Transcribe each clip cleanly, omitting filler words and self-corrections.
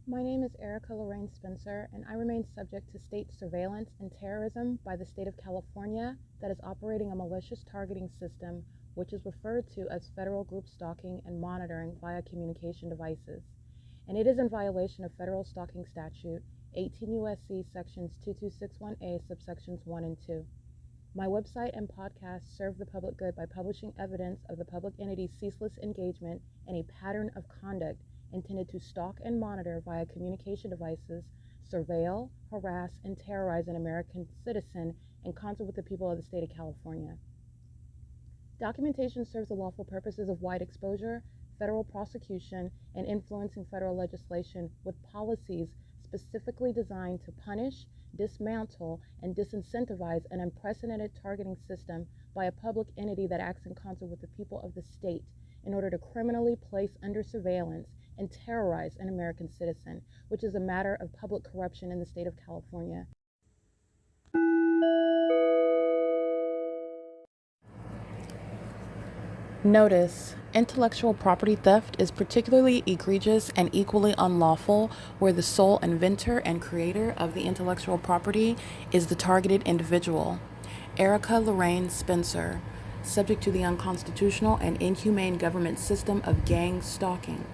My name is Erica Lorraine Spencer, and I remain subject to state surveillance and terrorism by the state of California that is operating a malicious targeting system which is referred to as federal group stalking and monitoring via communication devices. And it is in violation of federal stalking statute 18 U.S.C. sections 2261A subsections 1 and 2. My website and podcast serve the public good by publishing evidence of the public entity's ceaseless engagement in a pattern of conduct intended to stalk and monitor via communication devices, surveil, harass, and terrorize an American citizen in concert with the people of the state of California. Documentation serves the lawful purposes of wide exposure, federal prosecution, and influencing federal legislation with policies specifically designed to punish, dismantle, and disincentivize an unprecedented targeting system by a public entity that acts in concert with the people of the state in order to criminally place under surveillance and terrorize an American citizen, which is a matter of public corruption in the state of California. Notice: intellectual property theft is particularly egregious and equally unlawful where the sole inventor and creator of the intellectual property is the targeted individual. Erica Lorraine Spencer, subject to the unconstitutional and inhumane government system of gang stalking,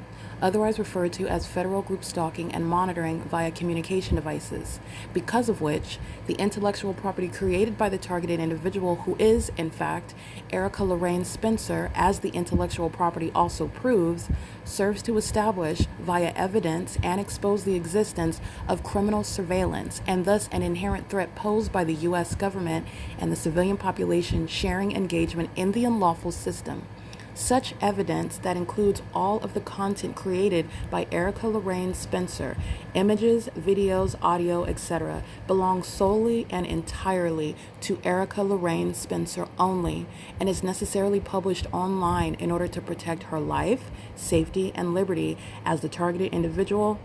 otherwise referred to as federal group stalking and monitoring via communication devices, because of which the intellectual property created by the targeted individual, who is, in fact, Erica Lorraine Spencer, as the intellectual property also proves, serves to establish via evidence and expose the existence of criminal surveillance and thus an inherent threat posed by the U.S. government and the civilian population sharing engagement in the unlawful system. Such evidence, that includes all of the content created by Erica Lorraine Spencer, images, videos, audio, etc., belongs solely and entirely to Erica Lorraine Spencer only, and is necessarily published online in order to protect her life, safety, and liberty as the targeted individual,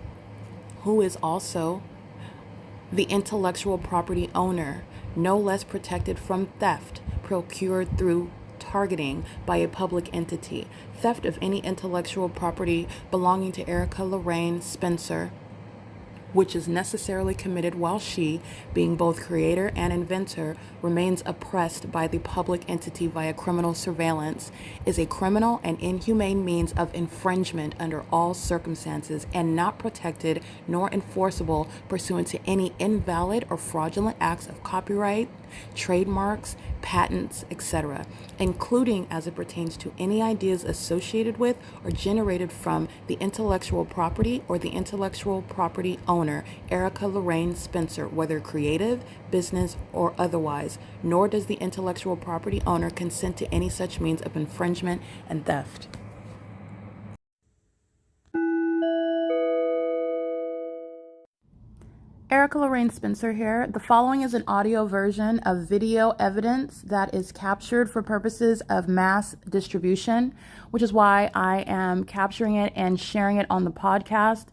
who is also the intellectual property owner, no less protected from theft procured through targeting by a public entity. Theft of any intellectual property belonging to Erica Lorraine Spencer, which is necessarily committed while she, being both creator and inventor, remains oppressed by the public entity via criminal surveillance, is a criminal and inhumane means of infringement under all circumstances and not protected nor enforceable pursuant to any invalid or fraudulent acts of copyright, trademarks, patents, etc., including as it pertains to any ideas associated with or generated from the intellectual property or the intellectual property owner, Erica Lorraine Spencer, whether creative, business, or otherwise, nor does the intellectual property owner consent to any such means of infringement and theft. Erica Lorraine Spencer here. The following is an audio version of video evidence that is captured for purposes of mass distribution, which is why I am capturing it and sharing it on the podcast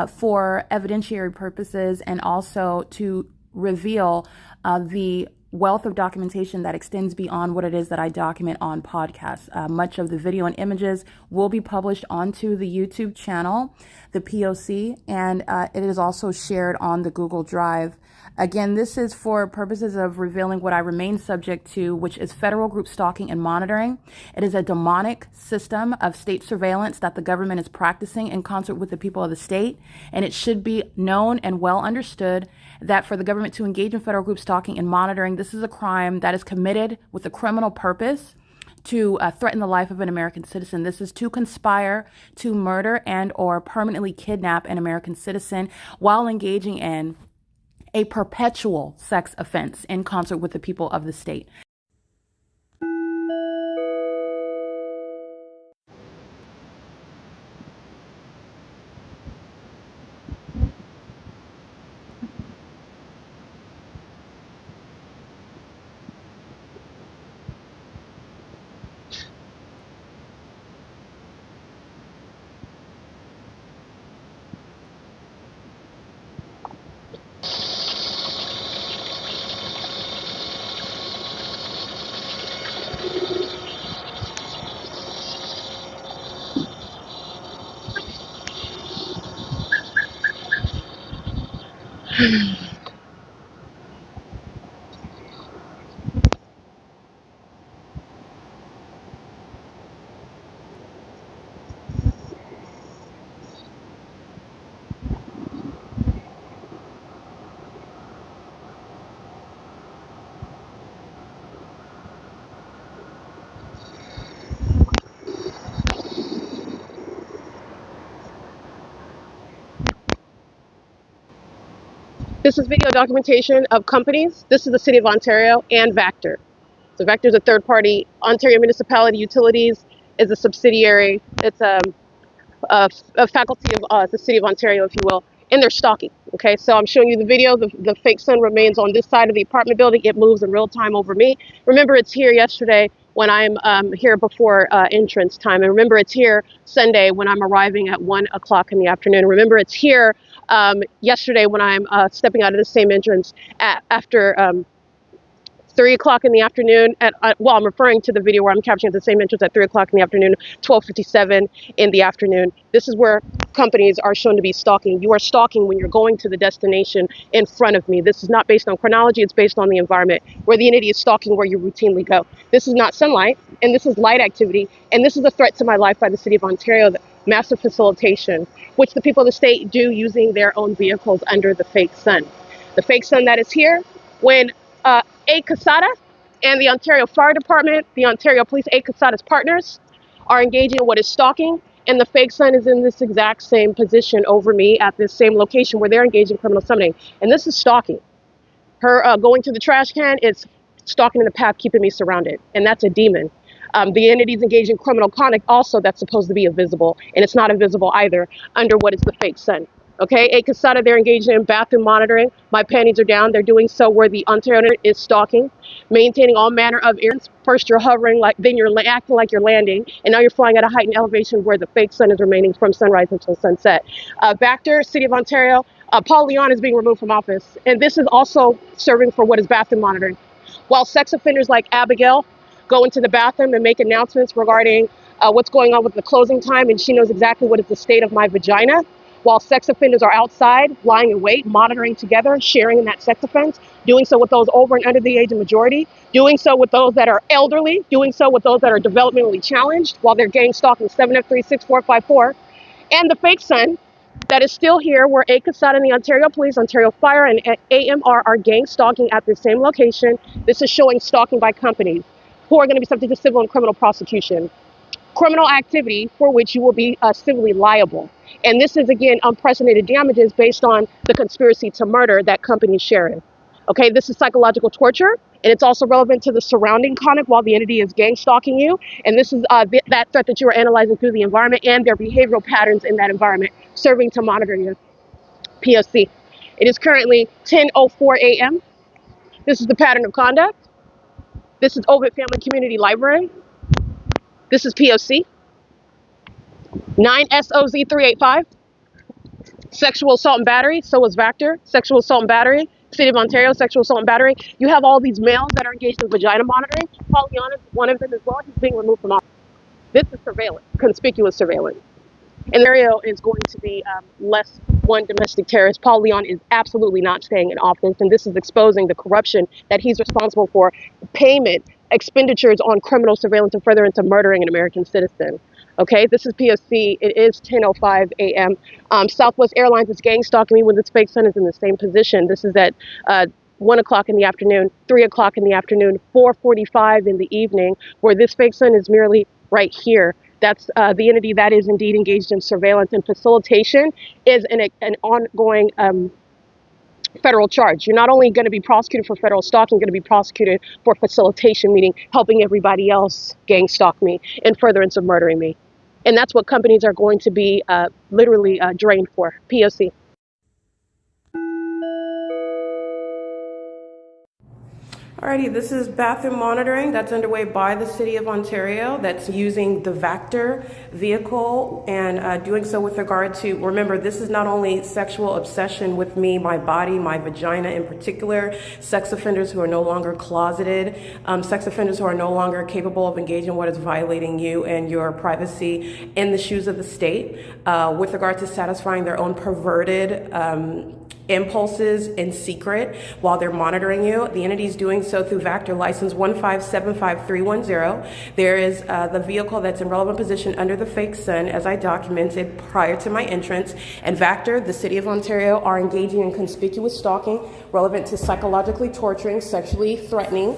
for evidentiary purposes, and also to reveal the wealth of documentation that extends beyond what it is that I document on podcasts. Much of the video and images will be published onto the YouTube channel, the P.O.C, and it is also shared on the Google Drive. Again, this is for purposes of revealing what I remain subject to, which is federal group stalking and monitoring. It is a demonic system of state surveillance that the government is practicing in concert with the people of the state, and it should be known and well understood that for the government to engage in federal group stalking and monitoring, this is a crime that is committed with a criminal purpose to threaten the life of an American citizen. This is to conspire to murder and or permanently kidnap an American citizen while engaging in a perpetual sex offense in concert with the people of the state. This is video documentation of companies. This is the City of Ontario and Vector. So Vector is a third party. Ontario Municipality Utilities is a subsidiary. It's a faculty of the City of Ontario, if you will, and they're stalking. Okay, so I'm showing you the video. The fake sun remains on this side of the apartment building. It moves in real time over me. Remember, it's here yesterday when I'm here before entrance time. And remember, it's here Sunday when I'm arriving at 1 o'clock in the afternoon. Remember, it's here yesterday when I'm stepping out of the same entrance after 3 o'clock in the afternoon well, I'm referring to the video where I'm capturing at the same entrance at 3 o'clock in the afternoon, 12:57 in the afternoon. This is where companies are shown to be stalking. You are stalking when you're going to the destination in front of me. This is not based on chronology, it's based on the environment, where the entity is stalking where you routinely go. This is not sunlight, and this is light activity, and this is a threat to my life by the City of Ontario, the massive facilitation, which the people of the state do using their own vehicles under the fake sun. The fake sun that is here, when CEASELESS and the Ontario Fire Department, the Ontario Police, CEASELESS partners, are engaging in what is stalking, and the fake sun is in this exact same position over me at this same location where they're engaged in criminal summoning. And this is stalking. Her going to the trash can is stalking in the path, keeping me surrounded, and that's a demon. The entities engaged in criminal conduct also that's supposed to be invisible, and it's not invisible either under what is the fake sun. Okay, CEASELESS, they're engaged in bathroom monitoring. My panties are down. They're doing so where the Ontario is stalking, maintaining all manner of errands. First you're hovering, then you're acting like you're landing, and now you're flying at a heightened elevation where the fake sun is remaining from sunrise until sunset. Vector, City of Ontario, Paul Leon is being removed from office, and this is also serving for what is bathroom monitoring. While sex offenders like Abigail go into the bathroom and make announcements regarding what's going on with the closing time, and she knows exactly what is the state of my vagina, while sex offenders are outside, lying in wait, monitoring together, sharing in that sex offense, doing so with those over and under the age of majority, doing so with those that are elderly, doing so with those that are developmentally challenged, while they're gang stalking 7F36454, and the fake sun that is still here, where CEASELESS and the Ontario Police, Ontario Fire, and AMR are gang stalking at the same location. This is showing stalking by companies who are going to be subject to civil and criminal prosecution. Criminal activity for which you will be civilly liable. And this is, again, unprecedented damages based on the conspiracy to murder that companies share in. Okay, this is psychological torture, and it's also relevant to the surrounding conduct while the entity is gang stalking you. And this is that threat that you are analyzing through the environment and their behavioral patterns in that environment, serving to monitor your P.O.C. It is currently 10:04 a.m. This is the pattern of conduct. This is OVITT Family Community Library. This is P.O.C. 9SOZ385. Sexual assault and battery. So is Vector. Sexual assault and battery. City of Ontario, sexual assault and battery. You have all these males that are engaged in vagina monitoring. Paul Leon is one of them as well. He's being removed from office. This is surveillance, conspicuous surveillance. And the area is going to be less one domestic terrorist. Paul Leon is absolutely not staying in office, and this is exposing the corruption that he's responsible for, payment, expenditures on criminal surveillance and further into murdering an American citizen. Okay, this is P.O.C. It is 10:05 a.m. Southwest Airlines is gang stalking me when this fake sun is in the same position. This is at 1 o'clock in the afternoon, 3 o'clock in the afternoon, 4:45 in the evening, where this fake sun is merely right here. That's the entity that is indeed engaged in surveillance, and facilitation is an ongoing federal charge. You're not only going to be prosecuted for federal stalking, you're going to be prosecuted for facilitation, meaning helping everybody else gang stalk me and furtherance of murdering me. And that's what companies are going to be literally drained for. P.O.C. Alrighty, this is bathroom monitoring that's underway by the City of Ontario that's using the Vector vehicle and doing so with regard to, remember, this is not only sexual obsession with me, my body, my vagina in particular, sex offenders who are no longer closeted, sex offenders who are no longer capable of engaging in what is violating you and your privacy in the shoes of the state with regard to satisfying their own perverted impulses in secret while they're monitoring you. The entity is doing so through VACTOR license 1575310. There is the vehicle that's in relevant position under the fake sun, as I documented prior to my entrance. And VACTOR, the City of Ontario, are engaging in conspicuous stalking relevant to psychologically torturing, sexually threatening.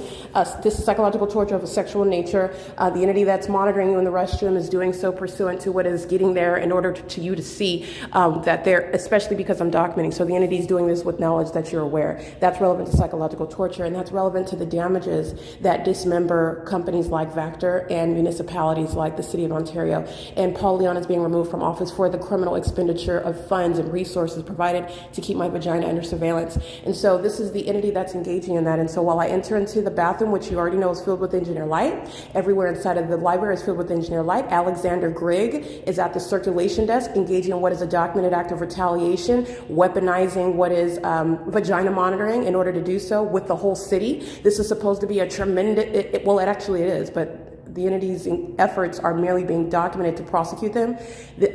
This is psychological torture of a sexual nature. The entity that's monitoring you in the restroom is doing so pursuant to what is getting there in order to you to see that they're, especially because I'm documenting. So the entity is doing this with knowledge that you're aware. That's relevant to psychological torture, and that's relevant to the damages that dismember companies like VACTOR and municipalities like the City of Ontario. And Paul Leon is being removed from office for the criminal expenditure of funds and resources provided to keep my vagina under surveillance. And so this is the entity that's engaging in that. And so while I enter into the bathroom, which you already know is filled with engineer light, everywhere inside of the library is filled with engineer light. Alexander Grigg is at the circulation desk engaging in what is a documented act of retaliation, weaponizing what is vagina monitoring in order to do so with the whole city. This is supposed to be a tremendous, well, it actually is, but the entity's efforts are merely being documented to prosecute them.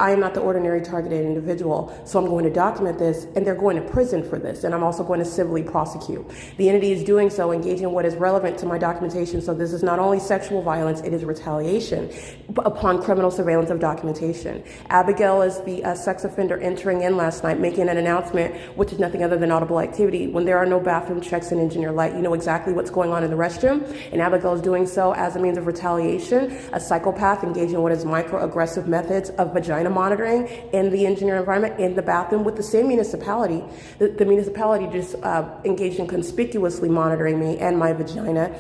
I am not the ordinary targeted individual, so I'm going to document this, and they're going to prison for this, and I'm also going to civilly prosecute. The entity is doing so, engaging in what is relevant to my documentation, so this is not only sexual violence, it is retaliation upon criminal surveillance of documentation. Abigail is the sex offender entering in last night, making an announcement, which is nothing other than audible activity. When there are no bathroom checks and engineer light, you know exactly what's going on in the restroom, and Abigail is doing so as a means of retaliation. A psychopath engaging in what is microaggressive methods of vagina monitoring in the engineer environment in the bathroom with the same municipality. The municipality just engaged in conspicuously monitoring me and my vagina.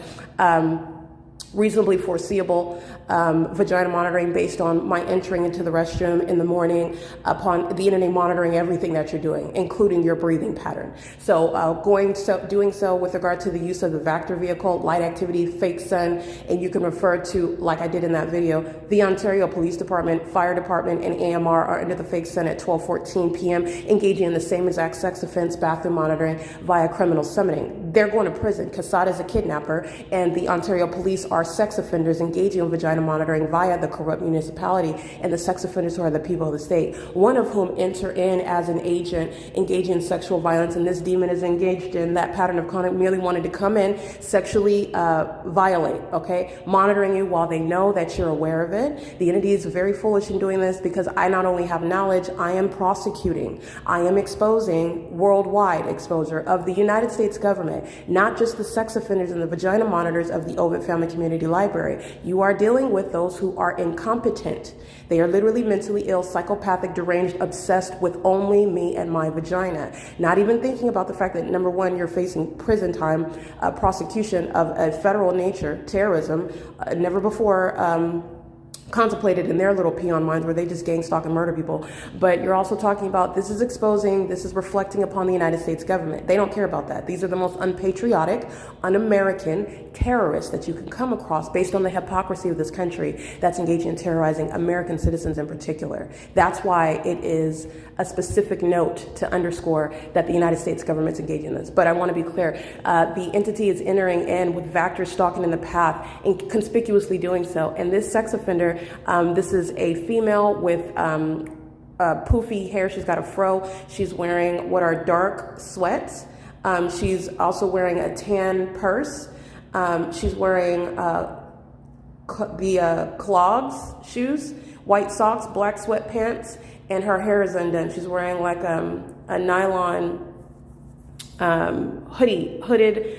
Reasonably foreseeable vagina monitoring based on my entering into the restroom in the morning upon the entity monitoring everything that you're doing, including your breathing pattern. So doing so with regard to the use of the VACTOR vehicle, light activity, fake sun, and you can refer to, like I did in that video, the Ontario Police Department, Fire Department, and AMR are under the fake sun at 12:14 p.m. engaging in the same exact sex offense, bathroom monitoring via criminal summoning. They're going to prison. Casada is a kidnapper, and the Ontario Police are sex offenders engaging in vagina monitoring via the corrupt municipality, and the sex offenders who are the people of the state, one of whom enter in as an agent engaging in sexual violence, and this demon is engaged in that pattern of conduct, merely wanted to come in, sexually violate, okay? Monitoring you while they know that you're aware of it. The entity is very foolish in doing this because I not only have knowledge, I am prosecuting. I am exposing worldwide exposure of the United States government, not just the sex offenders and the vagina monitors of the OVITT Family Community Library. You are dealing with those who are incompetent. They are literally mentally ill, psychopathic, deranged, obsessed with only me and my vagina. Not even thinking about the fact that, number one, you're facing prison time, prosecution of a federal nature, terrorism, never before contemplated in their little peon minds where they just gang stalk and murder people. But you're also talking about this is exposing, this is reflecting upon the United States government. They don't care about that. These are the most unpatriotic, un-American terrorists that you can come across based on the hypocrisy of this country that's engaging in terrorizing American citizens in particular. That's why it is a specific note to underscore that the United States government's engaging in this. But I want to be clear, the entity is entering in with VACTOR stalking in the path and conspicuously doing so. And this sex offender, this is a female with poofy hair. She's got a fro. She's wearing what are dark sweats. She's also wearing a tan purse. She's wearing the clogs, shoes, white socks, black sweatpants, and her hair is undone. She's wearing like a nylon hooded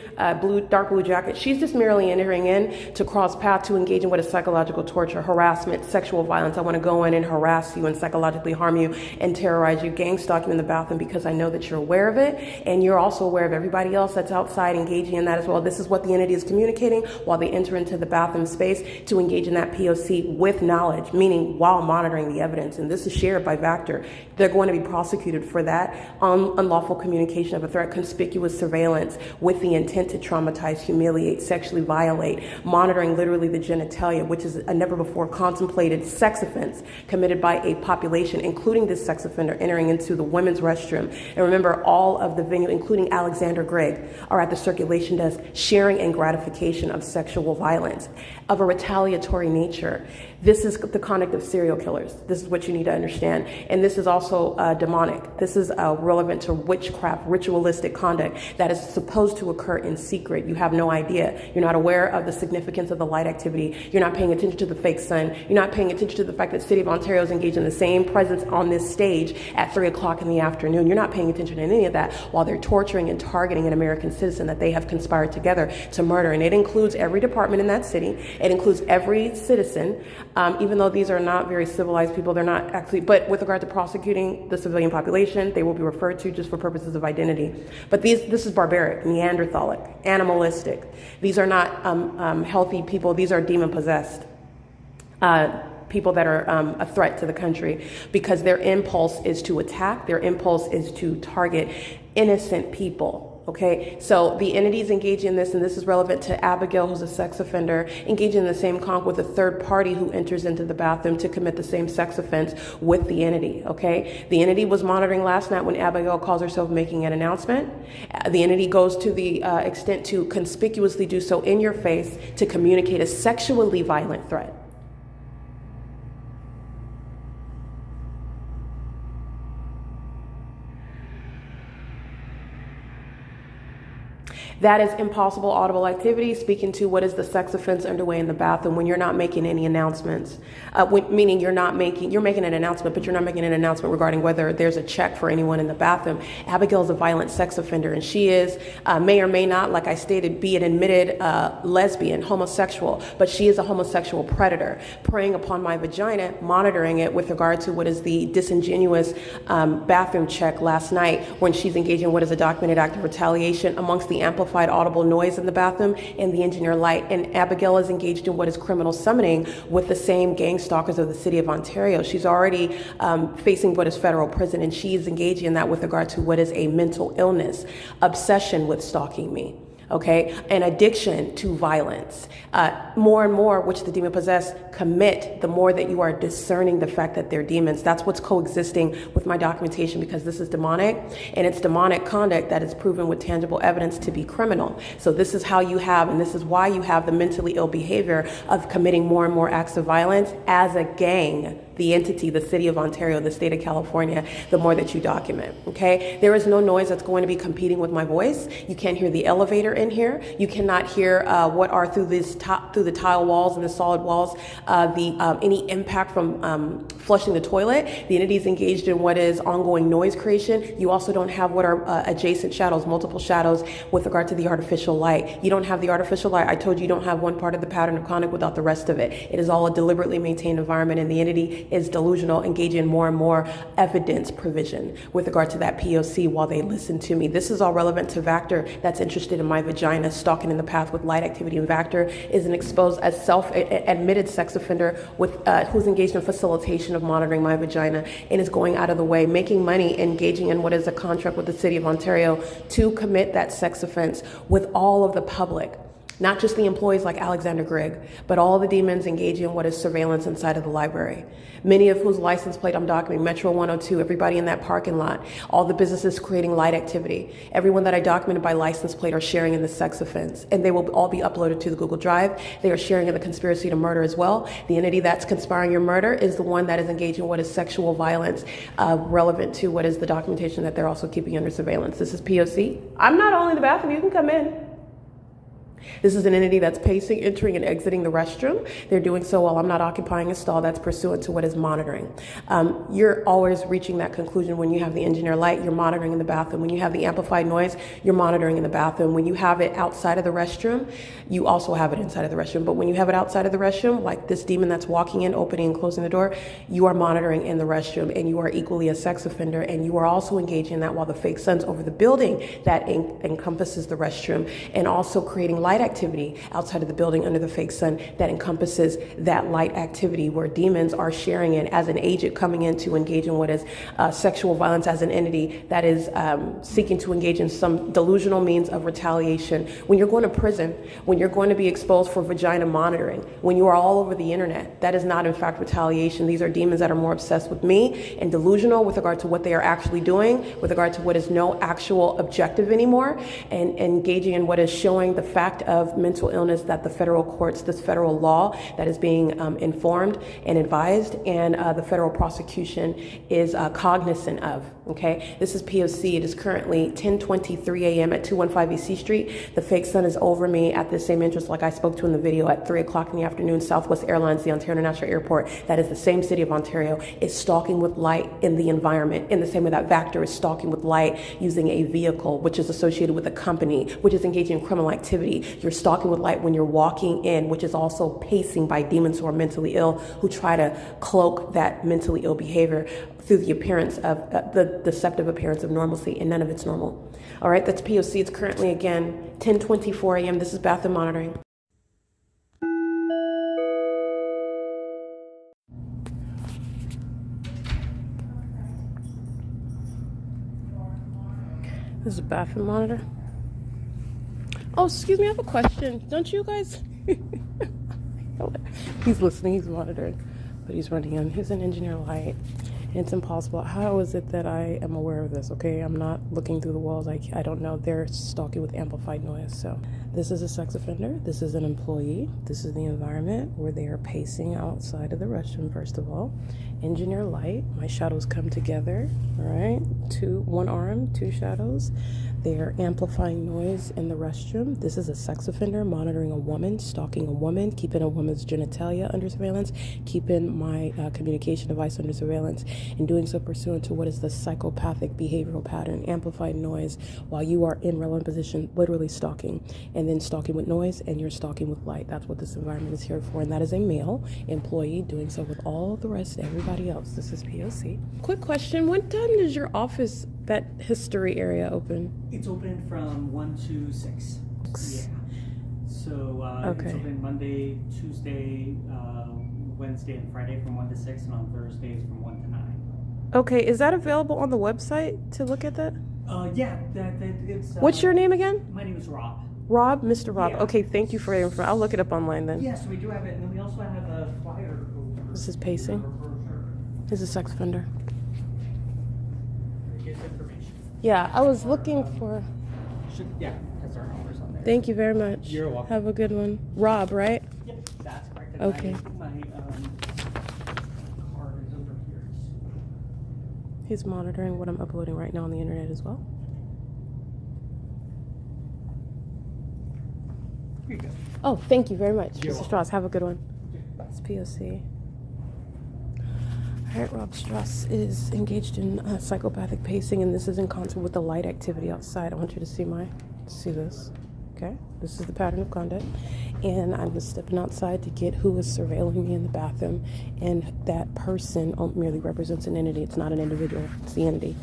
dark blue jacket. She's just merely entering in to cross path to engage in what is psychological torture, harassment, sexual violence. I want to go in and harass you and psychologically harm you and terrorize you, gang stalk you in the bathroom because I know that you're aware of it, and you're also aware of everybody else that's outside engaging in that as well. This is what the entity is communicating while they enter into the bathroom space to engage in that P.O.C. with knowledge, meaning while monitoring the evidence. And this is shared by VACTOR. They're going to be prosecuted for that unlawful communication of a threat, conspicuous surveillance with the intent to traumatize, humiliate, sexually violate, monitoring literally the genitalia, which is a never before contemplated sex offense committed by a population, including this sex offender entering into the women's restroom. And remember, all of the venue, including Alexander Gregg, are at the circulation desk sharing in gratification of sexual violence of a retaliatory nature. This is the conduct of serial killers. This is what you need to understand. And this is also demonic. This is relevant to witchcraft, ritualistic conduct that is supposed to occur in secret. You have no idea. You're not aware of the significance of the light activity. You're not paying attention to the fake sun. You're not paying attention to the fact that the City of Ontario is engaged in the same presence on this stage at 3 o'clock in the afternoon. You're not paying attention to any of that while they're torturing and targeting an American citizen that they have conspired together to murder. And it includes every department in that city. It includes every citizen. Even though these are not very civilized people, they're not actually, but with regard to prosecuting the civilian population, they will be referred to just for purposes of identity. But this is barbaric, Neanderthalic, animalistic. These are not healthy people. These are demon-possessed people that are a threat to the country, because their impulse is to attack. Their impulse is to target innocent people. Okay, so the entities engage in this, and this is relevant to Abigail, who's a sex offender, engaging in the same conduct with a third party who enters into the bathroom to commit the same sex offense with the entity. Okay, the entity was monitoring last night when Abigail calls herself making an announcement. The entity goes to the extent to conspicuously do so in your face to communicate a sexually violent threat. That is impossible audible activity, speaking to what is the sex offense underway in the bathroom when you're not making any announcements. Meaning you're making an announcement, but you're not making an announcement regarding whether there's a check for anyone in the bathroom. Abigail is a violent sex offender, and she is, may or may not, like I stated, be an admitted lesbian, homosexual, but she is a homosexual predator, preying upon my vagina, monitoring it with regard to what is the disingenuous bathroom check last night when she's engaging in what is a documented act of retaliation amongst the amplified audible noise in the bathroom and the engineer light. And Abigail is engaged in what is criminal summoning with the same gang stalkers of the City of Ontario. She's already facing what is federal prison, and she's engaging in that with regard to what is a mental illness, obsession with stalking me. Okay, an addiction to violence. More and more, which the demon-possessed commit, the more that you are discerning the fact that they're demons. That's what's coexisting with my documentation, because this is demonic, and it's demonic conduct that is proven with tangible evidence to be criminal. So this is how you have, and this is why you have the mentally ill behavior of committing more and more acts of violence as a gang. The entity, the City of Ontario, the state of California, the more that you document, okay? There is no noise that's going to be competing with my voice. You can't hear the elevator in here. You cannot hear what are through the tile walls and the solid walls, any impact from flushing the toilet. The entity is engaged in what is ongoing noise creation. You also don't have what are adjacent shadows, multiple shadows with regard to the artificial light. You don't have the artificial light. I told you don't have one part of the pattern of conduct without the rest of it. It is all a deliberately maintained environment, and the entity is delusional, engaging in more and more evidence provision with regard to that P.O.C. while they listen to me. This is all relevant to Vactor that's interested in my vagina, stalking in the path with light activity. And Vactor is an exposed, a self-admitted sex offender with who's engaged in facilitation of monitoring my vagina and is going out of the way, making money, engaging in what is a contract with the City of Ontario to commit that sex offense with all of the public. Not just the employees like Alexander Grigg, but all the demons engaging in what is surveillance inside of the library. Many of whose license plate I'm documenting, Metro 102, everybody in that parking lot, all the businesses creating light activity. Everyone that I documented by license plate are sharing in the sex offense, and they will all be uploaded to the Google Drive. They are sharing in the conspiracy to murder as well. The entity that's conspiring your murder is the one that is engaging in what is sexual violence, relevant to what is the documentation that they're also keeping under surveillance. This is P.O.C. I'm not only in the bathroom, you can come in. This is an entity that's pacing, entering, and exiting the restroom. They're doing so while I'm not occupying a stall. That's pursuant to what is monitoring. You're always reaching that conclusion when you have the engineer light, you're monitoring in the bathroom. When you have the amplified noise, you're monitoring in the bathroom. When you have it outside of the restroom, you also have it inside of the restroom. But when you have it outside of the restroom, like this demon that's walking in, opening and closing the door, you are monitoring in the restroom, and you are equally a sex offender, and you are also engaging in that while the fake sun's over the building that encompasses the restroom, and also creating light activity outside of the building under the fake sun that encompasses that light activity where demons are sharing it as an agent coming in to engage in what is sexual violence as an entity that is seeking to engage in some delusional means of retaliation. When you're going to prison, when you're going to be exposed for vagina monitoring, when you are all over the internet, that is not in fact retaliation. These are demons that are more obsessed with me and delusional with regard to what they are actually doing, with regard to what is no actual objective anymore, and engaging in what is showing the fact fact of mental illness that the federal courts, this federal law that is being informed and advised, and the federal prosecution is cognizant of. Okay, this is P.O.C. It is currently 10:23 a.m. at 215 E.C. Street. The fake sun is over me at the same entrance like I spoke to in the video at 3 o'clock in the afternoon. Southwest Airlines, the Ontario International Airport, that is the same city of Ontario, is stalking with light in the environment in the same way that Vector is stalking with light using a vehicle which is associated with a company which is engaging in criminal activity. You're stalking with light when you're walking in, which is also pacing by demons who are mentally ill, who try to cloak that mentally ill behavior through the appearance of the deceptive appearance of normalcy, and none of it's normal. All right, that's P.O.C. It's currently, again, 10:24 a.m. This is bathroom monitoring. This is a bathroom monitor. Oh, excuse me, I have a question. Don't you guys... He's listening, he's monitoring, but he's running in. He's an engineer light. It's impossible. How is it that I am aware of this? Okay, I'm not looking through the walls. I don't know. They're stalking with amplified noise. So this is a sex offender. This is an employee. This is the environment where they are pacing outside of the restroom, first of all. Engineer light. My shadows come together. All right, one arm, two shadows. They are amplifying noise in the restroom. This is a sex offender monitoring a woman, stalking a woman, keeping a woman's genitalia under surveillance, keeping my communication device under surveillance, and doing so pursuant to what is the psychopathic behavioral pattern, amplified noise, while you are in relevant position, literally stalking, and then stalking with noise, and you're stalking with light. That's what this environment is here for, and that is a male employee doing so with all the rest, everybody else. This is P.O.C. Quick question, what time does your office, that history area, open? It's open from 1 to 6. Yeah. So Okay. It's open Monday, Tuesday, Wednesday, and Friday from 1 to 6, and on Thursdays from 1 to 9. Okay, is that available on the website to look at that? Yeah, it's... What's your name again? My name is Rob. Rob? Mr. Rob. Yeah. Okay, thank you for your information. I'll look it up online then. Yes, we do have it, and then we also have a flyer. This is pacing. This is sex offender. Gives information. Yeah, I was looking for... Yeah, has our numbers on there. Thank you very much. You're welcome. Have a good one. Rob, right? Yep, that's correct. And Okay. My card is over here. He's monitoring what I'm uploading right now on the internet as well. Here you go. Oh, thank you very much, You're Mr. welcome. Strauss. Have a good one. It's P.O.C. All right, Rob Strauss is engaged in psychopathic pacing, and this is in concert with the light activity outside. I want you to see this. Okay, this is the pattern of conduct, and I'm just stepping outside to get who is surveilling me in the bathroom, and that person merely represents an entity. It's not an individual. It's the entity.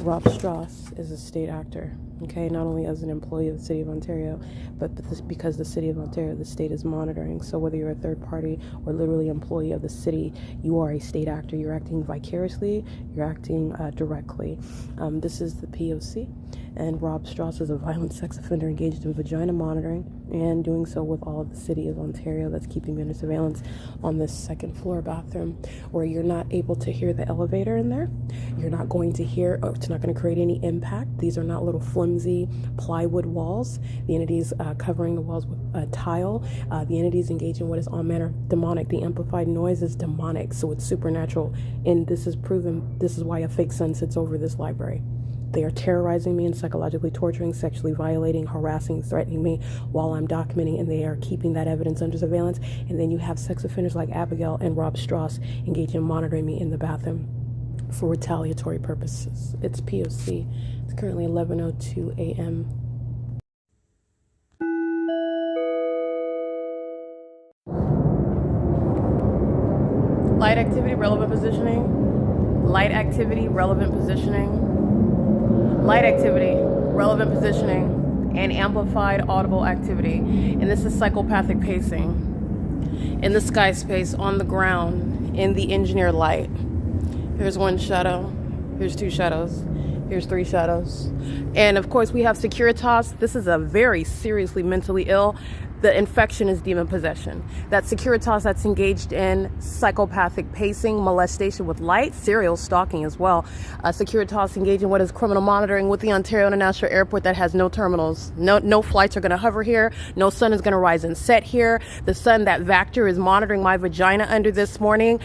Rob Strauss is a state actor. Okay, not only as an employee of the City of Ontario, but because the City of Ontario, the state is monitoring. So whether you're a third party or literally employee of the city, you are a state actor. You're acting vicariously, you're acting directly. This is the P.O.C. And Rob Strauss is a violent sex offender engaged in vagina monitoring and doing so with all of the City of Ontario. That's keeping me under surveillance on this second floor bathroom where you're not able to hear the elevator in there. You're not going to hear, or it's not going to create any impact. These are not little flimsy plywood walls. The entity's covering the walls with tile. The entity's engaged in what is all manner of demonic. The amplified noise is demonic, so it's supernatural. And this is proven, this is why a fake sun sits over this library. They are terrorizing me and psychologically torturing, sexually violating, harassing, threatening me while I'm documenting, and they are keeping that evidence under surveillance. And then you have sex offenders like Abigail and Rob Strauss engaged in monitoring me in the bathroom for retaliatory purposes. It's P.O.C. It's currently 11:02 a.m. Light activity, relevant positioning. Light activity, relevant positioning. Light activity, relevant positioning, and amplified audible activity. And this is psychopathic pacing. In the sky space, on the ground, in the engineer light. Here's one shadow. Here's two shadows. Here's three shadows. And of course, we have Securitas. This is a very seriously mentally ill the infection is demon possession. That Securitas that's engaged in psychopathic pacing, molestation with light, serial stalking as well. Securitas engaged in what is criminal monitoring with the Ontario International Airport that has no terminals. No flights are going to hover here. No sun is going to rise and set here. The sun that Vactor is monitoring my vagina under this morning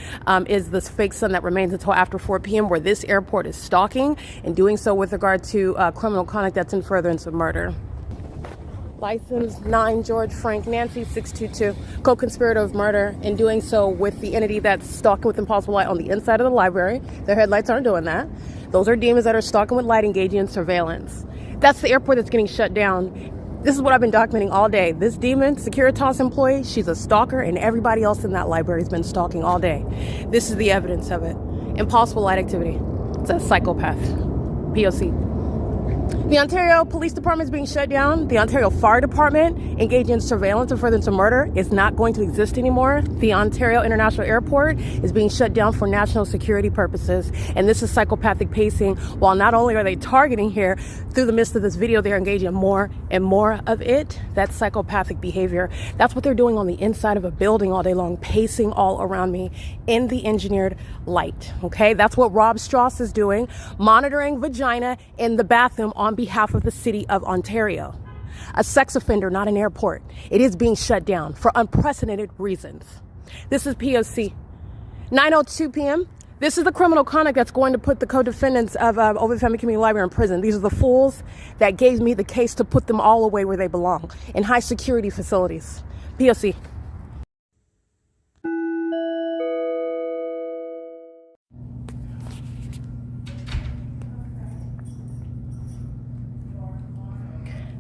is this fake sun that remains until after 4 p.m. where this airport is stalking and doing so with regard to criminal conduct that's in furtherance of murder. License 9 George Frank Nancy 622, co-conspirator of murder, in doing so with the entity that's stalking with impossible light on the inside of the library. Their headlights aren't doing that. Those are demons that are stalking with light, engaging in surveillance. That's the airport that's getting shut down. This is what I've been documenting all day. This demon, Securitas employee, she's a stalker, and everybody else in that library has been stalking all day. This is the evidence of it. Impossible light activity. It's a psychopath. P.O.C. The Ontario Police Department is being shut down. The Ontario Fire Department, engaging in surveillance and furtherance of murder, is not going to exist anymore. The Ontario International Airport is being shut down for national security purposes. And this is psychopathic pacing. While not only are they targeting here, through the midst of this video, they're engaging in more and more of it. That's psychopathic behavior. That's what they're doing on the inside of a building all day long, pacing all around me in the engineered light. Okay, that's what Rob Strauss is doing, monitoring vagina in the bathroom on behalf of the city of Ontario. A sex offender, not an airport. It is being shut down for unprecedented reasons. This is P.O.C. 9:02 p.m. This is the criminal conduct that's going to put the co-defendants of OVITT Family Community Library in prison. These are the fools that gave me the case to put them all away where they belong, in high security facilities. P.O.C.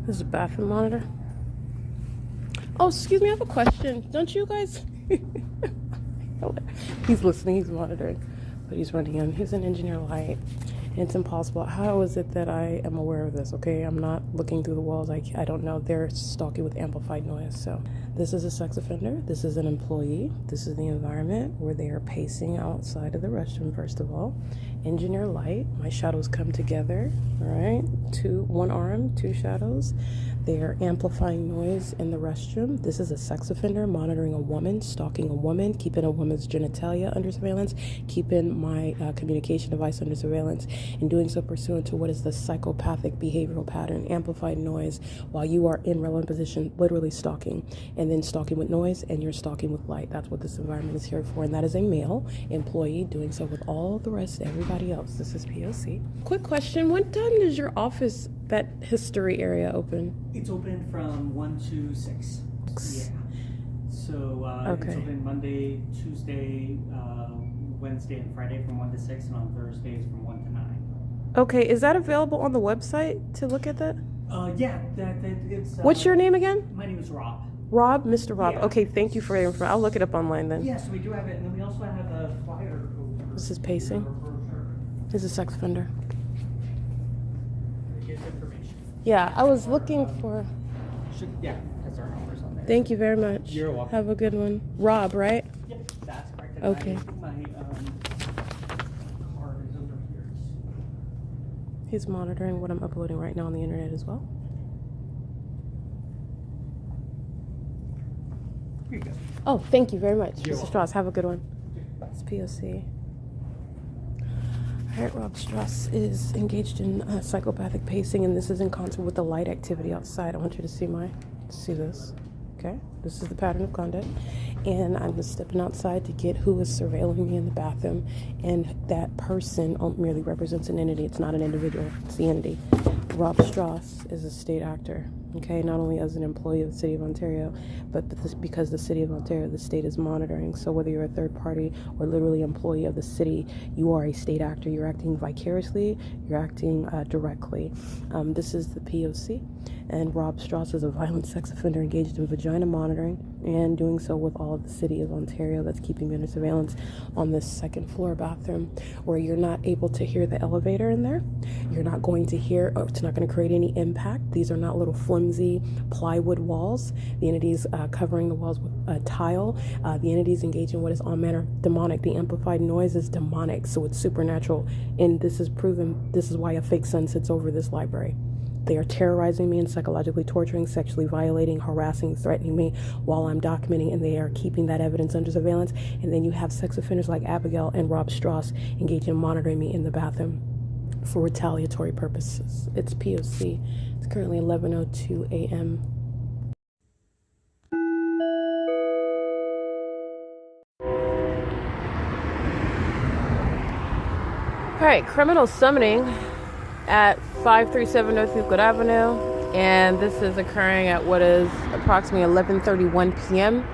This is a bathroom monitor. Oh, excuse me, I have a question. Don't you guys... He's listening, he's monitoring, but he's running in. He's an engineer light. And it's impossible. How is it that I am aware of this? Okay, I'm not looking through the walls. I don't know. They're stalking with amplified noise. So this is a sex offender. This is an employee. This is the environment where they are pacing outside of the restroom, first of all. Engineer light. My shadows come together. All right, one arm, two shadows. They are amplifying noise in the restroom. This is a sex offender monitoring a woman, stalking a woman, keeping a woman's genitalia under surveillance, keeping my communication device under surveillance, and doing so pursuant to what is the psychopathic behavioral pattern, amplified noise, while you are in relevant position, literally stalking, and then stalking with noise, and you're stalking with light. That's what this environment is here for, and that is a male employee doing so with all the rest, everybody else. This is P.O.C. Quick question, what time does your office, that history area, open? It's open from 1 to 6. Yeah. So Okay. It's open Monday, Tuesday, Wednesday, and Friday from 1 to 6, and on Thursdays from 1 to 9. Okay, is that available on the website to look at that? Yeah, it's... What's your name again? My name is Rob. Rob? Mr. Rob. Yeah. Okay, thank you for your information. I'll look it up online then. Yes, we do have it, and then we also have a flyer. This is pacing. This is a sex offender. It gives information. Yeah, I was looking for... Yeah, that's our numbers on there. Thank you very much. You're welcome. Have a good one. Rob, right? Yep, that's correct. And Okay. My card is over here. He's monitoring what I'm uploading right now on the internet as well. Here you go. Oh, thank you very much, You're Mr. welcome. Strauss. Have a good one. It's P.O.C. All right, Rob Strauss is engaged in psychopathic pacing, and this is in concert with the light activity outside. I want you to see this. Okay, this is the pattern of conduct, and I'm just stepping outside to get who is surveilling me in the bathroom, and that person merely represents an entity. It's not an individual. It's the entity. Rob Strauss is a state actor. Okay, not only as an employee of the City of Ontario, but because the City of Ontario, the state is monitoring. So whether you're a third party or literally employee of the city, you are a state actor. You're acting vicariously, you're acting directly. This is the P.O.C. And Rob Strauss is a violent sex offender engaged in vagina monitoring and doing so with all of the City of Ontario that's keeping me under surveillance on this second floor bathroom where you're not able to hear the elevator in there. You're not going to hear, or it's not going to create any impact. These are not little flimsy plywood walls. The entity's covering the walls with tile. The entity's engaging what is all manner of demonic. The amplified noise is demonic, so it's supernatural. And this is proven, this is why a fake sun sits over this library. They are terrorizing me and psychologically torturing, sexually violating, harassing, threatening me while I'm documenting, and they are keeping that evidence under surveillance. And then you have sex offenders like Abigail and Rob Strauss engaging in monitoring me in the bathroom for retaliatory purposes. It's P.O.C. It's currently 11:02 a.m. All right, criminal summoning at 537 North Euclid Avenue, and this is occurring at what is approximately 11:31 p.m.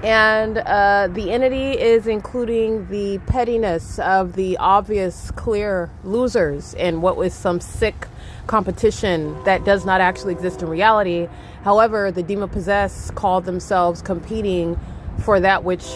And the entity is including the pettiness of the obvious, clear losers in what was some sick competition that does not actually exist in reality. However, the demon-possessed called themselves competing for that which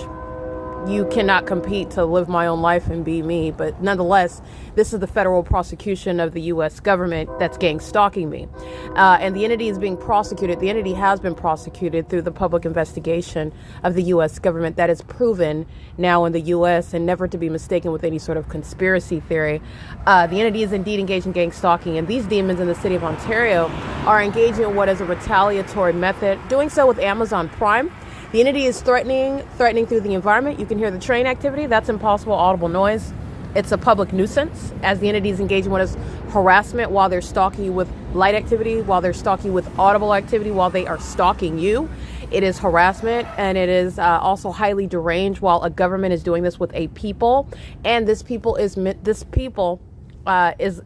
you cannot compete to live my own life and be me. But nonetheless, this is the federal prosecution of the U.S. government that's gang stalking me. And the entity is being prosecuted. The entity has been prosecuted through the public investigation of the U.S. government that is proven now in the U.S. and never to be mistaken with any sort of conspiracy theory. The entity is indeed engaged in gang stalking, and these demons in the city of Ontario are engaging in what is a retaliatory method, doing so with Amazon Prime. The entity is threatening through the environment. You can hear the train activity. That's impossible audible noise. It's a public nuisance, as the entity is engaging what is harassment while they're stalking you with light activity, while they're stalking you with audible activity, while they are stalking you. It is harassment, and it is also highly deranged while a government is doing this with a people. And this people is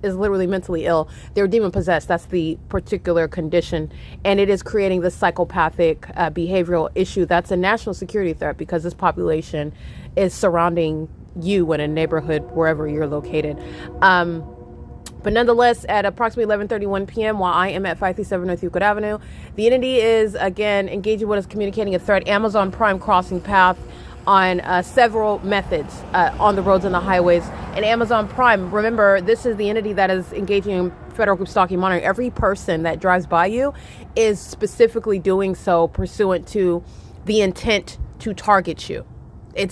literally mentally ill. They're demon possessed. That's the particular condition. And it is creating this psychopathic behavioral issue that's a national security threat, because this population is surrounding you in a neighborhood wherever you're located. But nonetheless, at approximately 11:31 p.m., while I am at 537 North Euclid Avenue, the entity is again engaging what is communicating a threat. Amazon Prime crossing path on several methods on the roads and the highways. And Amazon Prime, remember, this is the entity that is engaging in federal group stalking monitoring. Every person that drives by you is specifically doing so pursuant to the intent to target you.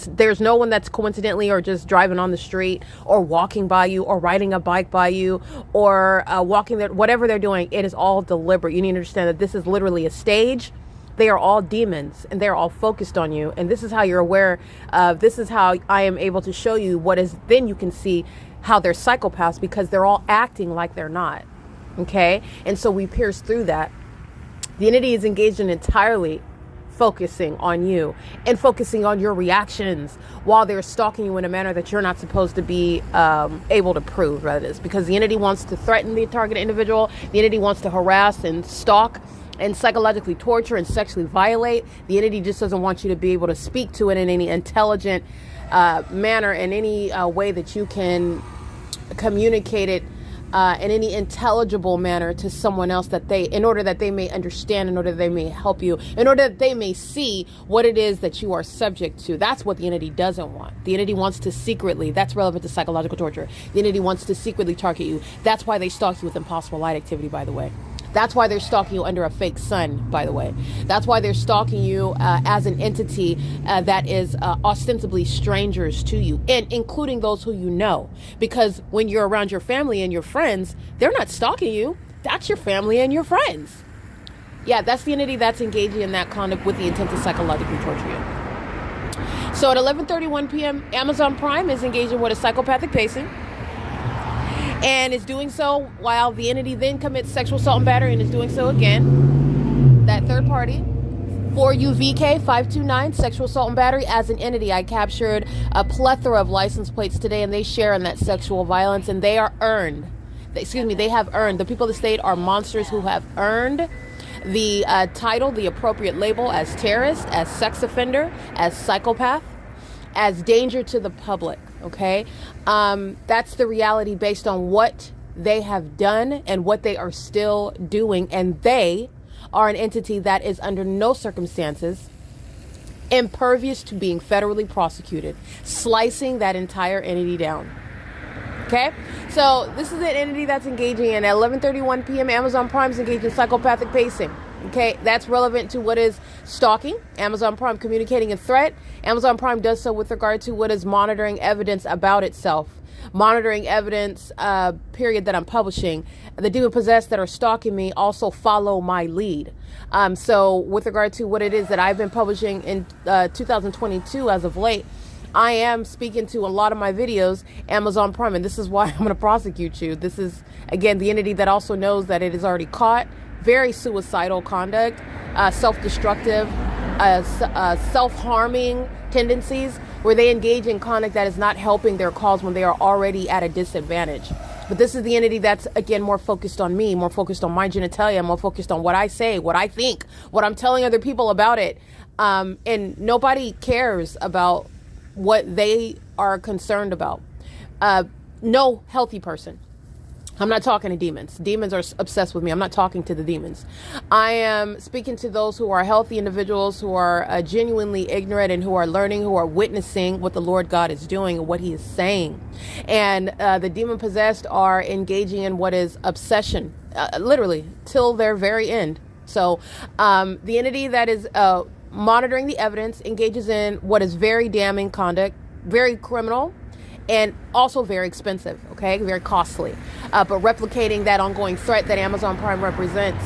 There's no one that's coincidentally or just driving on the street or walking by you or riding a bike by you or walking there, whatever they're doing. It is all deliberate. You need to understand that this is literally a stage. They are all demons, and they're all focused on you. And this is how you're aware of, this is how I am able to show you what is, then you can see how they're psychopaths, because they're all acting like they're not. Okay? And so we pierce through that. The entity is engaged in entirely focusing on you and focusing on your reactions while they're stalking you in a manner that you're not supposed to be able to prove. That is because the entity wants to threaten the target individual. The entity wants to harass and stalk and psychologically torture and sexually violate. The entity just doesn't want you to be able to speak to it in any intelligent manner, in any way that you can communicate it in any intelligible manner to someone else, in order that they may understand, in order that they may help you, in order that they may see what it is that you are subject to. That's what the entity doesn't want. The entity wants to secretly, that's relevant to psychological torture. The entity wants to secretly target you. That's why they stalk you with impossible light activity, by the way. That's why they're stalking you under a fake sun, by the way. That's why they're stalking you as an entity that is ostensibly strangers to you, and including those who you know. Because when you're around your family and your friends, they're not stalking you. That's your family and your friends. Yeah, that's the entity that's engaging in that conduct with the intent to psychologically torture you. So at 11:31 p.m., Amazon Prime is engaging with a psychopathic pacing, and is doing so while the entity then commits sexual assault and battery, and is doing so again. That third party, 4UVK529, sexual assault and battery as an entity. I captured a plethora of license plates today, and they share in that sexual violence, and they are earned. They have earned. The people of the state are monsters who have earned the title, the appropriate label as terrorist, as sex offender, as psychopath, as danger to the public. Okay, that's the reality based on what they have done and what they are still doing. And they are an entity that is under no circumstances impervious to being federally prosecuted, slicing that entire entity down. Okay, so this is an entity that's engaging in at 11:31 p.m. Amazon Prime is engaged in psychopathic pacing. Okay, that's relevant to what is stalking. Amazon Prime communicating a threat. Amazon Prime does so with regard to what is monitoring evidence about itself. monitoring evidence period that I'm publishing. The demon possessed that are stalking me also follow my lead. So with regard to what it is that I've been publishing in 2022 as of late, I am speaking to a lot of my videos Amazon Prime, and this is why I'm going to prosecute you. This is, again, the entity that also knows that it is already caught. Very suicidal conduct, self-destructive, self-harming tendencies, where they engage in conduct that is not helping their cause when they are already at a disadvantage. But this is the entity that's, again, more focused on me, more focused on my genitalia, more focused on what I say, what I think, what I'm telling other people about it. And nobody cares about what they are concerned about. No healthy person. I'm not talking to demons. Demons are obsessed with me. I'm not talking to the demons. I am speaking to those who are healthy individuals, who are genuinely ignorant and who are learning, who are witnessing what the Lord God is doing and what he is saying. And the demon possessed are engaging in what is obsession, literally, till their very end. So the entity that is monitoring the evidence engages in what is very damning conduct, very criminal, and also very expensive, okay, very costly. But replicating that ongoing threat that Amazon Prime represents,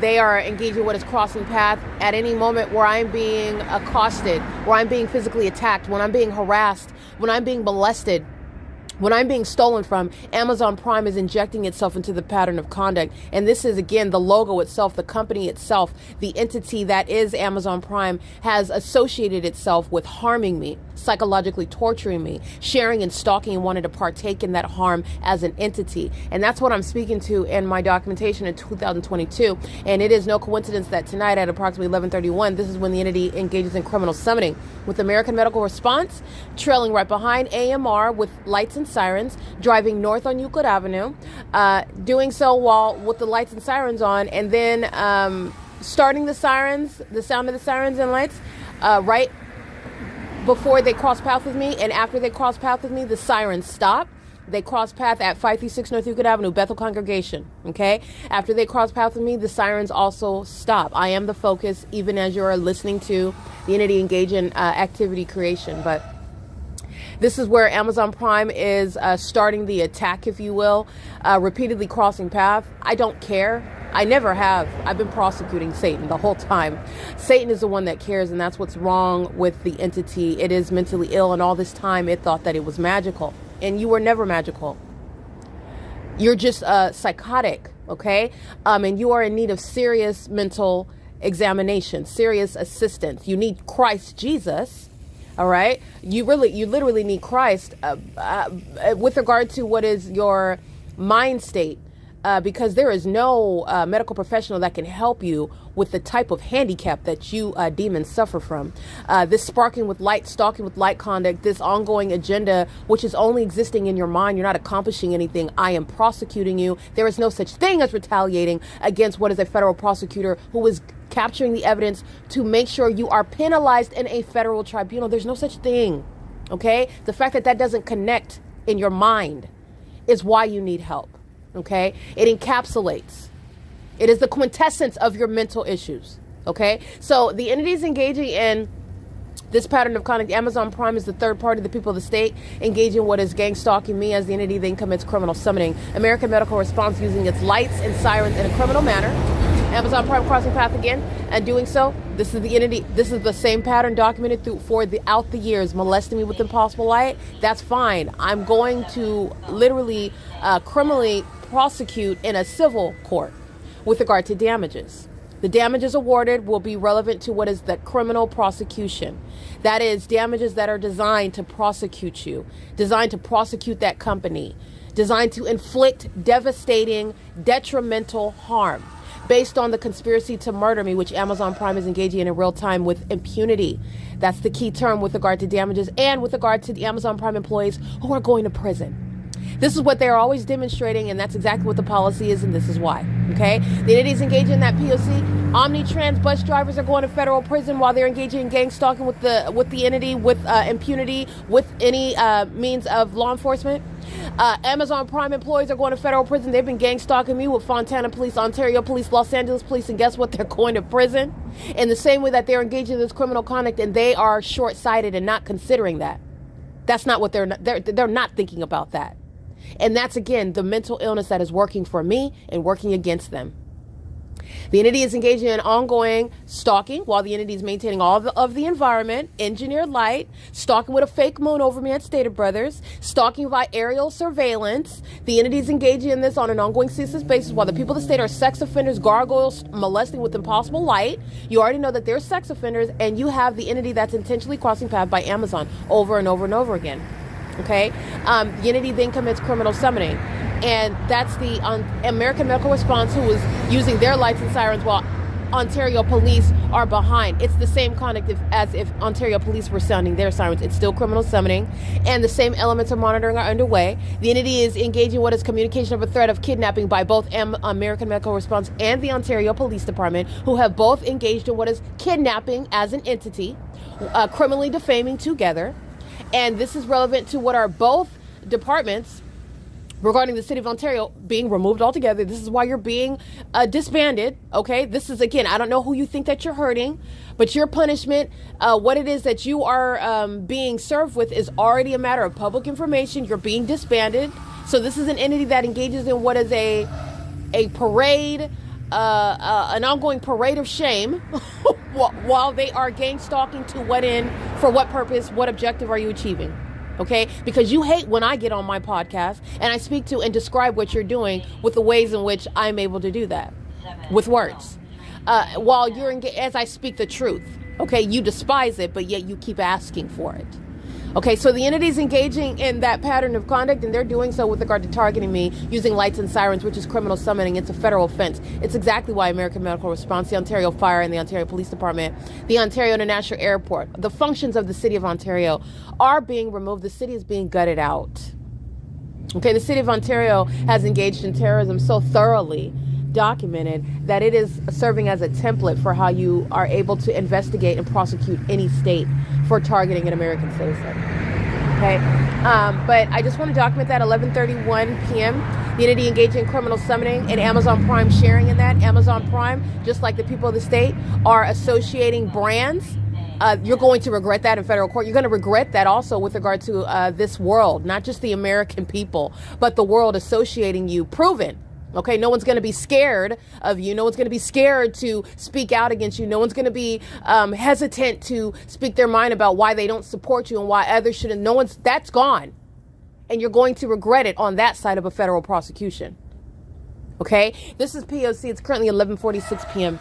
they are engaging in what is crossing path at any moment where I'm being accosted, where I'm being physically attacked, when I'm being harassed, when I'm being molested, when I'm being stolen from. Amazon Prime is injecting itself into the pattern of conduct. And this is, again, the logo itself, the company itself, the entity that is Amazon Prime has associated itself with harming me, psychologically torturing me, sharing and stalking, and wanting to partake in that harm as an entity. And that's what I'm speaking to in my documentation in 2022. And it is no coincidence that tonight at approximately 11:31, this is when the entity engages in criminal summoning, with American Medical Response trailing right behind AMR with lights and sirens, driving north on Euclid Avenue, doing so while with the lights and sirens on, and then starting the sirens, the sound of the sirens and lights, right before they cross path with me. And after they cross path with me, the sirens stop. They cross path at 536 North Euclid Avenue, Bethel Congregation. Okay. After they cross path with me, the sirens also stop. I am the focus, even as you're listening to the entity engage in activity creation. But this is where Amazon Prime is starting the attack, if you will, repeatedly crossing path. I don't care. I never have. I've been prosecuting Satan the whole time. Satan is the one that cares, and that's what's wrong with the entity. It is mentally ill, and all this time it thought that it was magical. And you were never magical. You're just psychotic, okay? And you are in need of serious mental examination, serious assistance. You need Christ Jesus. All right. You literally need Christ with regard to what is your mind state, because there is no medical professional that can help you with the type of handicap that you demons suffer from. This sparking with light, stalking with light conduct, this ongoing agenda, which is only existing in your mind. You're not accomplishing anything. I am prosecuting you. There is no such thing as retaliating against what is a federal prosecutor who is capturing the evidence to make sure you are penalized in a federal tribunal. There's no such thing. Okay. The fact that that doesn't connect in your mind is why you need help. Okay. It encapsulates. It is the quintessence of your mental issues. Okay. So the entities engaging in this pattern of conduct, Amazon Prime is the third party, the people of the state, engaging in what is gang stalking me as the entity then commits criminal summoning. American Medical Response using its lights and sirens in a criminal manner. Amazon Prime crossing path again, and doing so, this is the entity, this is the same pattern documented throughout the years, molesting me with impossible light. That's fine. I'm going to literally criminally prosecute in a civil court with regard to damages. The damages awarded will be relevant to what is the criminal prosecution. That is damages that are designed to prosecute you, designed to prosecute that company, designed to inflict devastating, detrimental harm, based on the conspiracy to murder me, which Amazon Prime is engaging in real time with impunity. That's the key term with regard to damages and with regard to the Amazon Prime employees who are going to prison. This is what they're always demonstrating, and that's exactly what the policy is, and this is why. Okay? The entities engaging in that P.O.C. Omnitrans bus drivers are going to federal prison while they're engaging in gang stalking with the entity, with impunity, with any means of law enforcement. Amazon Prime employees are going to federal prison. They've been gang stalking me with Fontana Police, Ontario Police, Los Angeles Police, and guess what? They're going to prison in the same way that they're engaging in this criminal conduct, and they are short-sighted and not considering that. That's not what they're not thinking about that. And that's, again, the mental illness that is working for me and working against them. The entity is engaging in ongoing stalking while the entity is maintaining all of the environment, engineered light, stalking with a fake moon over me at Stater Brothers, stalking by aerial surveillance. The entity is engaging in this on an ongoing ceaseless basis while the people of the state are sex offenders, gargoyles, molesting with impossible light. You already know that they're sex offenders, and you have the entity that's intentionally crossing paths by Amazon over and over and over again. Okay? The entity then commits criminal summoning. And that's the American Medical Response, who is using their lights and sirens while Ontario police are behind. It's the same conduct as if Ontario police were sounding their sirens. It's still criminal summoning, and the same elements of monitoring are underway. The entity is engaging what is communication of a threat of kidnapping by both American Medical Response and the Ontario Police Department, who have both engaged in what is kidnapping as an entity, criminally defaming together. And this is relevant to what are both departments regarding the city of Ontario being removed altogether. This is why you're being disbanded, okay? This is, again, I don't know who you think that you're hurting, but your punishment, what it is that you are being served with is already a matter of public information. You're being disbanded. So this is an entity that engages in what is a parade, an ongoing parade of shame while they are gang stalking to what end, for what purpose, what objective are you achieving? Okay, because you hate when I get on my podcast and I speak to and describe what you're doing with the ways in which I'm able to do that with words. While you're as I speak the truth, okay, you despise it, but yet you keep asking for it. Okay, so the entity's engaging in that pattern of conduct, and they're doing so with regard to targeting me using lights and sirens, which is criminal summoning. It's a federal offense. It's exactly why American Medical Response, the Ontario Fire, and the Ontario Police Department, the Ontario International Airport, the functions of the City of Ontario are being removed. The city is being gutted out. Okay, the City of Ontario has engaged in terrorism so thoroughly documented that it is serving as a template for how you are able to investigate and prosecute any state for targeting an American citizen. Okay, but I just want to document that 11:31 p.m. The entity engaged in criminal summoning and Amazon Prime sharing in that. Amazon Prime, just like the people of the state, are associating brands. You're going to regret that in federal court. You're going to regret that also with regard to this world, not just the American people, but the world associating you. Proven. Okay, no one's going to be scared of you. No one's going to be scared to speak out against you. No one's going to be hesitant to speak their mind about why they don't support you and why others shouldn't. That's gone. And you're going to regret it on that side of a federal prosecution. Okay, this is P.O.C. It's currently 11:46 p.m.